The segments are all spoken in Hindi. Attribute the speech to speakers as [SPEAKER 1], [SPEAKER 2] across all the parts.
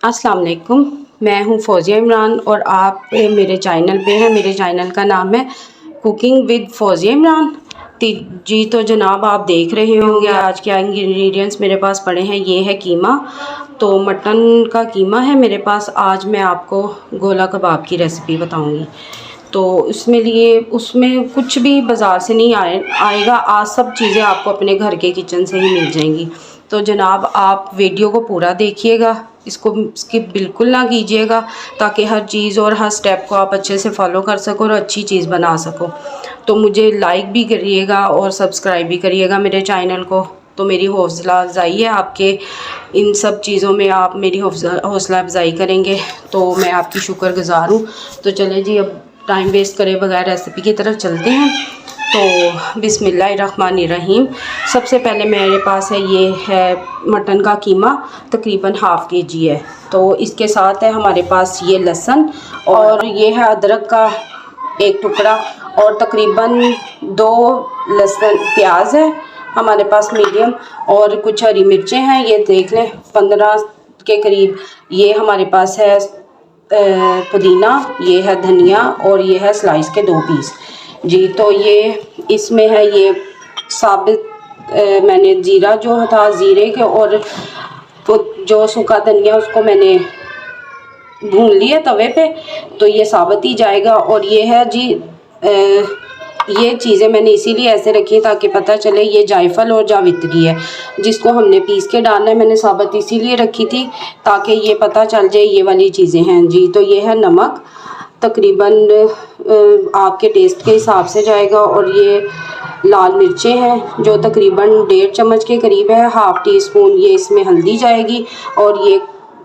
[SPEAKER 1] अस्सलाम वालेकुम। मैं हूं फौजिया इमरान और आप मेरे चैनल पे हैं। मेरे चैनल का नाम है कुकिंग विद फौजिया इमरान। जी तो जनाब, आप देख रहे होंगे आज क्या इंग्रेडिएंट्स मेरे पास पड़े हैं। ये है कीमा, तो मटन का कीमा है मेरे पास। आज मैं आपको गोला कबाब की रेसिपी बताऊंगी। तो उसमें कुछ भी बाज़ार से नहीं आएगा। आज सब चीज़ें आपको अपने घर के किचन से ही मिल जाएंगी। तो जनाब, आप वीडियो को पूरा देखिएगा, इसको स्किप बिल्कुल ना कीजिएगा, ताकि हर चीज़ और हर स्टेप को आप अच्छे से फॉलो कर सको और अच्छी चीज़ बना सको। तो मुझे लाइक भी करिएगा और सब्सक्राइब भी करिएगा मेरे चैनल को। तो मेरी हौसला अफजाई है, आपके इन सब चीज़ों में आप मेरी हौसला अफजाई करेंगे तो मैं आपकी शुक्रगुजार हूँ। तो चले जी, अब टाइम वेस्ट करे बगैर रेसिपी की तरफ चलते हैं। तो बिस्मिल्लाहिर्रहमानिर्रहीम। सबसे पहले मेरे पास है, ये है मटन का कीमा, तकरीबन हाफ़ केजी है। तो इसके साथ है हमारे पास ये लहसुन और ये है अदरक का एक टुकड़ा और तकरीबन 2 लहसुन प्याज है हमारे पास मीडियम, और कुछ हरी मिर्चें हैं, ये देख लें 15 के करीब। ये हमारे पास है पुदीना, ये है धनिया और ये है स्लाइस के 2 पीस जी। तो ये इसमें है ये साबित मैंने ज़ीरा जो था, ज़ीरे के और जो सूखा धनिया उसको मैंने भून लिया तवे पे, तो ये साबित ही जाएगा। और ये है जी ये चीज़ें मैंने इसीलिए ऐसे रखी ताकि पता चले ये जायफल और जावित्री है, जिसको हमने पीस के डालना है। मैंने साबित इसीलिए रखी थी ताकि ये पता चल जाए ये वाली चीज़ें हैं जी। तो ये है नमक, तकरीबन आपके टेस्ट के हिसाब से जाएगा। और ये लाल मिर्चें हैं जो तकरीबन 1.5 चम्मच के करीब है। हाफ़ टी स्पून ये इसमें हल्दी जाएगी और ये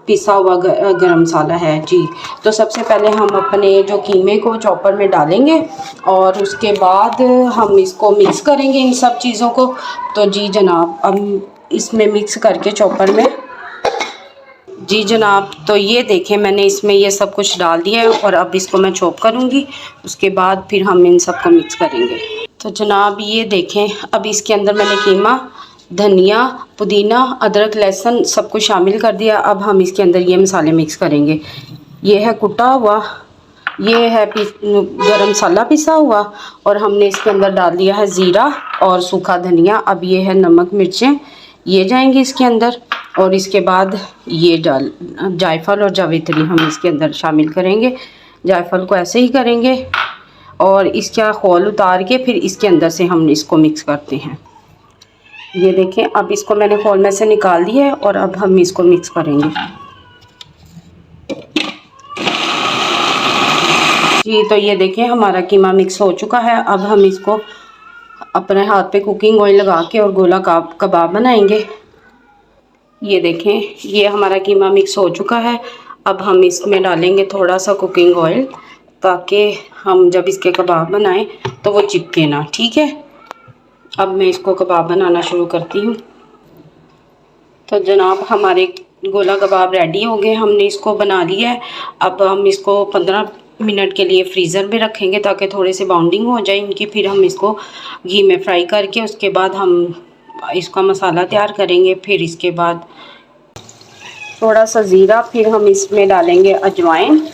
[SPEAKER 1] पिसा हुआ गरम मसाला है जी। तो सबसे पहले हम अपने जो कीमे को चॉपर में डालेंगे और उसके बाद हम इसको मिक्स करेंगे इन सब चीज़ों को। तो जी जनाब, अब इसमें मिक्स करके चॉपर में जी जनाब, तो ये देखें मैंने इसमें ये सब कुछ डाल दिया है और अब इसको मैं चॉप करूँगी। उसके बाद फिर हम इन सब को मिक्स करेंगे। तो जनाब ये देखें, अब इसके अंदर मैंने कीमा, धनिया, पुदीना, अदरक, लहसुन सब कुछ शामिल कर दिया। अब हम इसके अंदर ये मसाले मिक्स करेंगे। ये है कुटा हुआ, ये है गरम मसाला पिसा हुआ और हमने इसके अंदर डाल दिया है ज़ीरा और सूखा धनिया। अब ये है नमक, मिर्चें, ये जाएंगी इसके अंदर। और इसके बाद ये जायफल और जावित्री हम इसके अंदर शामिल करेंगे। जायफल को ऐसे ही करेंगे और इसका खोल उतार के फिर इसके अंदर से हम इसको मिक्स करते हैं। ये देखें, अब इसको मैंने खोल में से निकाल दिया है और अब हम इसको मिक्स करेंगे जी। तो ये देखें हमारा कीमा मिक्स हो चुका है। अब हम इसको अपने हाथ पे कुकिंग ऑयल लगा के और गोला कबाब बनाएंगे। ये देखें, ये हमारा कीमा मिक्स हो चुका है। अब हम इसमें डालेंगे थोड़ा सा कुकिंग ऑयल, ताकि हम जब इसके कबाब बनाएं तो वो चिपके ना। ठीक है, अब मैं इसको कबाब बनाना शुरू करती हूँ। तो जनाब, हमारे गोला कबाब रेडी हो गए, हमने इसको बना लिया है। अब हम इसको 15 मिनट के लिए फ्रीज़र में रखेंगे ताकि थोड़े से बाउंडिंग हो जाए इनकी। फिर हम इसको घी में फ्राई करके उसके बाद हम इसका मसाला तैयार करेंगे। फिर इसके बाद थोड़ा सा ज़ीरा, फिर हम इसमें डालेंगे अजवाइन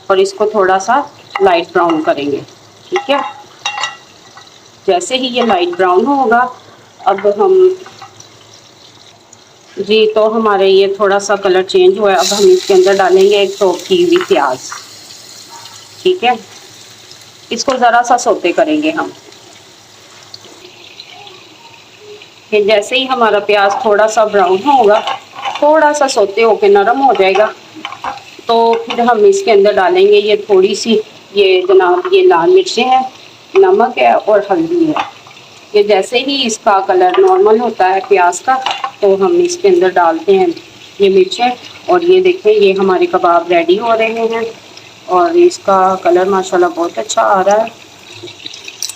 [SPEAKER 1] और इसको थोड़ा सा लाइट ब्राउन करेंगे। ठीक है, जैसे ही ये लाइट ब्राउन होगा, अब हम जी, तो हमारे ये थोड़ा सा कलर चेंज हुआ है। अब हम इसके अंदर डालेंगे एक चॉप की हुई प्याज। ठीक है, इसको ज़रा सा सोते करेंगे हम। फिर जैसे ही हमारा प्याज थोड़ा सा ब्राउन होगा, थोड़ा सा सोते होके नरम हो जाएगा, तो फिर हम इसके अंदर डालेंगे ये थोड़ी सी, ये जनाब ये लाल मिर्चें हैं, नमक है और हल्दी है। ये जैसे ही इसका कलर नॉर्मल होता है प्याज का, तो हम इसके अंदर डालते हैं ये मिर्चें। और ये देखें, ये हमारे कबाब रेडी हो रहे हैं और इसका कलर माशाल्लाह बहुत अच्छा आ रहा है।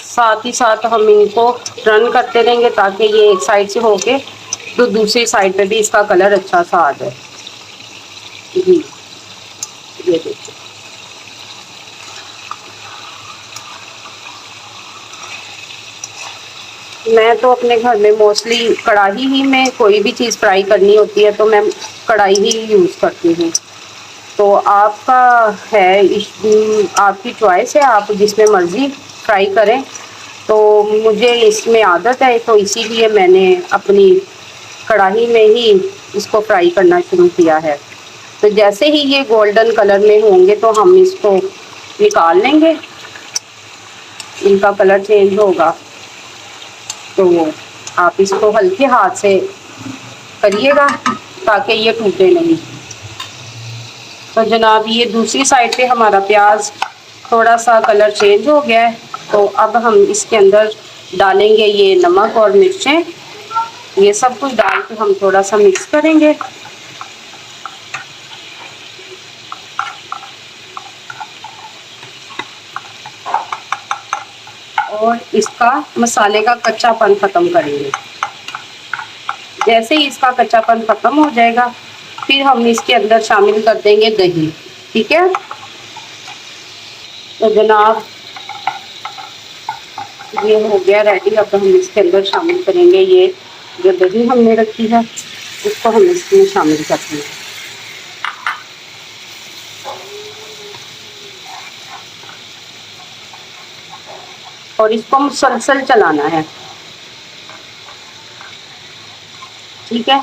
[SPEAKER 1] साथ ही साथ हम इनको टर्न करते रहेंगे ताकि ये एक साइड से होके तो दूसरी साइड पे भी इसका कलर अच्छा सा आ जाए जी। ये देखिए, मैं तो अपने घर में मोस्टली कढ़ाई ही में कोई भी चीज़ फ्राई करनी होती है तो मैं कढ़ाई ही यूज़ करती हूँ। तो आपका है आपकी चॉइस है, आप जिसमें मर्ज़ी फ्राई करें। तो मुझे इसमें आदत है, तो इसीलिए मैंने अपनी कढ़ाई में ही इसको फ्राई करना शुरू किया है। तो जैसे ही ये गोल्डन कलर में होंगे तो हम इसको निकाल लेंगे, इनका कलर चेंज होगा। तो आप इसको हल्के हाथ से करिएगा ताकि ये टूटे नहीं। तो जनाब ये दूसरी साइड पे हमारा प्याज थोड़ा सा कलर चेंज हो गया है। तो अब हम इसके अंदर डालेंगे ये नमक और मिर्चें, ये सब कुछ डाल के हम थोड़ा सा मिक्स करेंगे। और इसका मसाले का कच्चापन ख़त्म करेंगे। जैसे ही इसका कच्चापन ख़त्म हो जाएगा फिर हम इसके अंदर शामिल कर देंगे दही। ठीक है, तो जनाब ये हो गया रेडी। अब हम इसके अंदर शामिल करेंगे ये जो दही हमने रखी है, इसको हम इसमें शामिल करते हैं। और इसको मुसलसल चलाना है। ठीक है,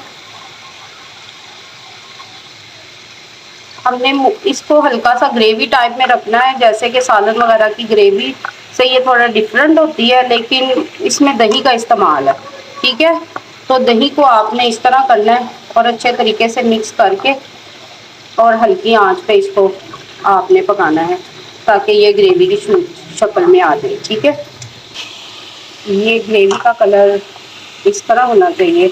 [SPEAKER 1] हमने इसको हल्का सा ग्रेवी टाइप में रखना है, जैसे कि सालन वगैरह की ग्रेवी से ये थोड़ा डिफरेंट होती है, लेकिन इसमें दही का इस्तेमाल है। ठीक है, तो दही को आपने इस तरह करना है और अच्छे तरीके से मिक्स करके और हल्की आंच पे इसको आपने पकाना है ताकि ये ग्रेवी की शक्ल में आ जाए। ठीक है, ये ग्रेवी का कलर इस तरह होना चाहिए।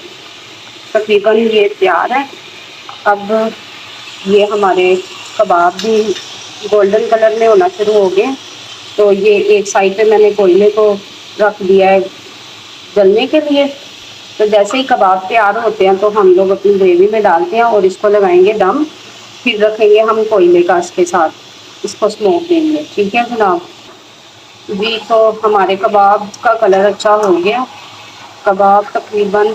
[SPEAKER 1] तकरीबन ये तैयार है। अब ये हमारे कबाब भी गोल्डन कलर में होना शुरू हो गए। तो ये एक साइड पे मैंने कोयले को रख दिया है जलने के लिए। तो जैसे ही कबाब तैयार होते हैं तो हम लोग अपनी ग्रेवी में डालते हैं और इसको लगाएंगे दम। फिर रखेंगे हम कोयले का इसके साथ, इसको स्मोक देंगे। ठीक है जनाब जी, तो हमारे कबाब का कलर अच्छा हो गया, कबाब तकरीबन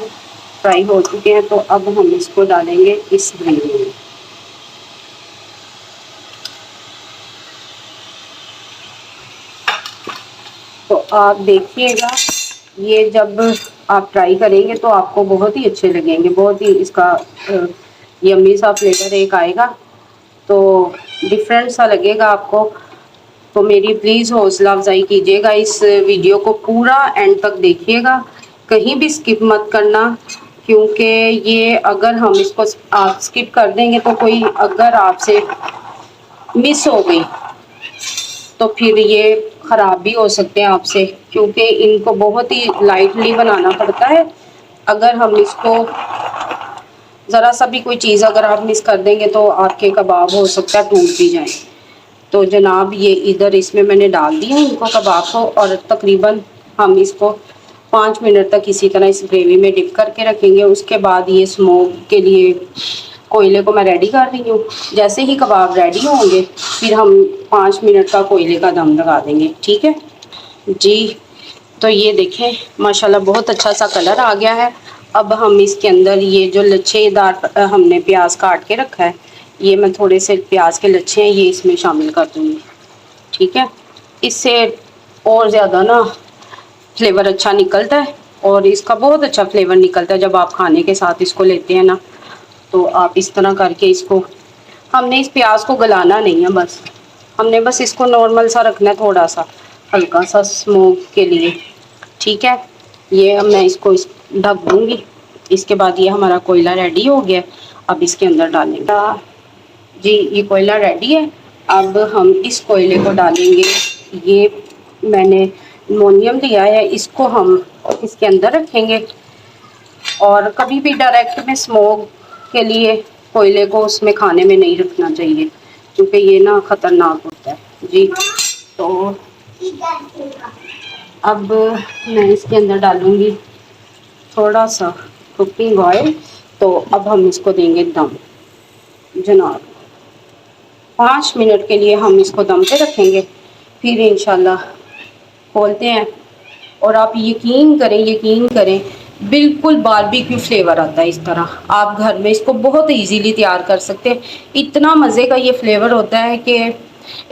[SPEAKER 1] फ्राई हो चुके हैं। तो अब हम इसको डालेंगे इस ग्रेवी में। तो आप देखिएगा, ये जब आप ट्राई करेंगे तो आपको बहुत ही अच्छे लगेंगे, बहुत ही इसका यम्मी सा फ्लेवर एक आएगा, तो डिफरेंट सा लगेगा आपको। तो मेरी प्लीज़ हौसला अफजाई कीजिएगा, इस वीडियो को पूरा एंड तक देखिएगा, कहीं भी स्किप मत करना, क्योंकि ये अगर हम इसको आप स्किप कर देंगे तो कोई अगर आपसे मिस हो गई तो फिर ये ख़राब भी हो सकते हैं आपसे, क्योंकि इनको बहुत ही लाइटली बनाना पड़ता है। अगर हम इसको ज़रा सा भी कोई चीज़ अगर आप मिस कर देंगे तो आपके कबाब हो सकता है टूट भी जाए। तो जनाब ये इधर इसमें मैंने डाल दिया इनको कबाब को, और तकरीबन हम इसको 5 मिनट तक इसी तरह इस ग्रेवी में डिप करके रखेंगे। उसके बाद ये स्मोक के लिए कोयले को मैं रेडी कर रही हूँ। जैसे ही कबाब रेडी होंगे फिर हम 5 मिनट का कोयले का दम लगा देंगे। ठीक है जी, तो ये देखें माशाल्लाह बहुत अच्छा सा कलर आ गया है। अब हम इसके अंदर ये जो लच्छेदार हमने प्याज काट के रखा है, ये मैं थोड़े से प्याज के लच्छे हैं ये इसमें शामिल कर दूँगी। ठीक है, इससे और ज़्यादा ना फ्लेवर अच्छा निकलता है और इसका बहुत अच्छा फ्लेवर निकलता है जब आप खाने के साथ इसको लेते हैं ना। तो आप इस तरह करके इसको, हमने इस प्याज को गलाना नहीं है, बस हमने बस इसको नॉर्मल सा रखना है, थोड़ा सा हल्का सा स्मोक के लिए। ठीक है, ये अब मैं इसको ढक दूँगी। इसके बाद ये हमारा कोयला रेडी हो गया। अब इसके अंदर डालेंगे जी, ये कोयला रेडी है। अब हम इस कोयले को डालेंगे, ये मैंने अमोनियम लिया है, इसको हम इसके अंदर रखेंगे। और कभी भी डायरेक्ट में स्मोक के लिए कोयले को उसमें खाने में नहीं रखना चाहिए, क्योंकि ये ना ख़तरनाक होता है जी। तो अब मैं इसके अंदर डालूँगी थोड़ा सा कुकिंग ऑयल। तो अब हम इसको देंगे दम जनाब। 5 मिनट के लिए हम इसको दम पे रखेंगे, फिर इंशाल्लाह खोलते हैं। और आप यकीन करें बिल्कुल बारबेक्यू फ्लेवर आता है। इस तरह आप घर में इसको बहुत इजीली तैयार कर सकते हैं। इतना मज़े का ये फ्लेवर होता है कि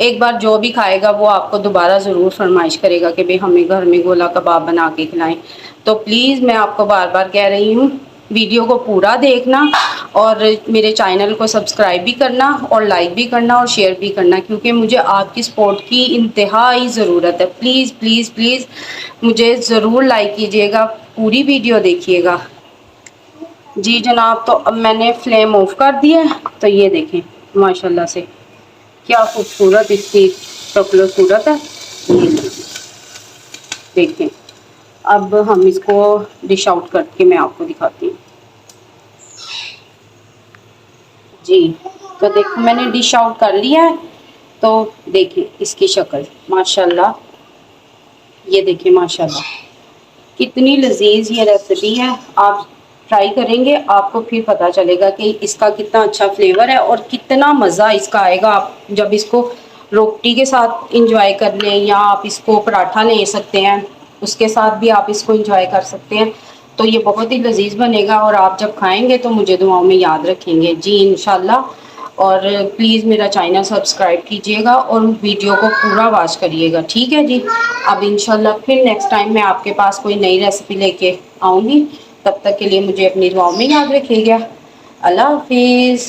[SPEAKER 1] एक बार जो भी खाएगा वो आपको दोबारा ज़रूर फरमाइश करेगा कि भाई हमें घर में गोला कबाब बना के खिलाएं। तो प्लीज़ मैं आपको बार बार कह रही हूँ, वीडियो को पूरा देखना और मेरे चैनल को सब्सक्राइब भी करना और लाइक भी करना और शेयर भी करना, क्योंकि मुझे आपकी सपोर्ट की इंतहाई ज़रूरत है। प्लीज़ प्लीज़ प्लीज़ मुझे ज़रूर लाइक कीजिएगा, पूरी वीडियो देखिएगा। जी जनाब, तो अब मैंने फ्लेम ऑफ कर दिया है। तो ये देखें माशाल्लाह से क्या खूबसूरत इसकी शक्ल सूरत है। ये देखें, अब हम इसको डिश आउट करके मैं आपको दिखाती हूँ। जी तो देखो मैंने डिश आउट कर लिया है। तो देखिए इसकी शक्ल माशाल्लाह, ये देखिए माशाल्लाह कितनी लजीज ये रेसिपी है। आप ट्राई करेंगे आपको फिर पता चलेगा कि इसका कितना अच्छा फ्लेवर है और कितना मज़ा इसका आएगा। आप जब इसको रोटी के साथ इंजॉय कर लें या आप इसको पराठा ले सकते हैं, उसके साथ भी आप इसको इंजॉय कर सकते हैं। तो ये बहुत ही लजीज बनेगा और आप जब खाएंगे तो मुझे दुआओं में याद रखेंगे जी इंशाल्लाह। और प्लीज़ मेरा चैनल सब्सक्राइब कीजिएगा और वीडियो को पूरा वॉच करिएगा, ठीक है जी। अब इंशाल्लाह फिर नेक्स्ट टाइम मैं आपके पास कोई नई रेसिपी लेके आऊँगी। तब तक के लिए मुझे अपनी दुआओं में याद रखिएगा। अल्लाह हाफिज़।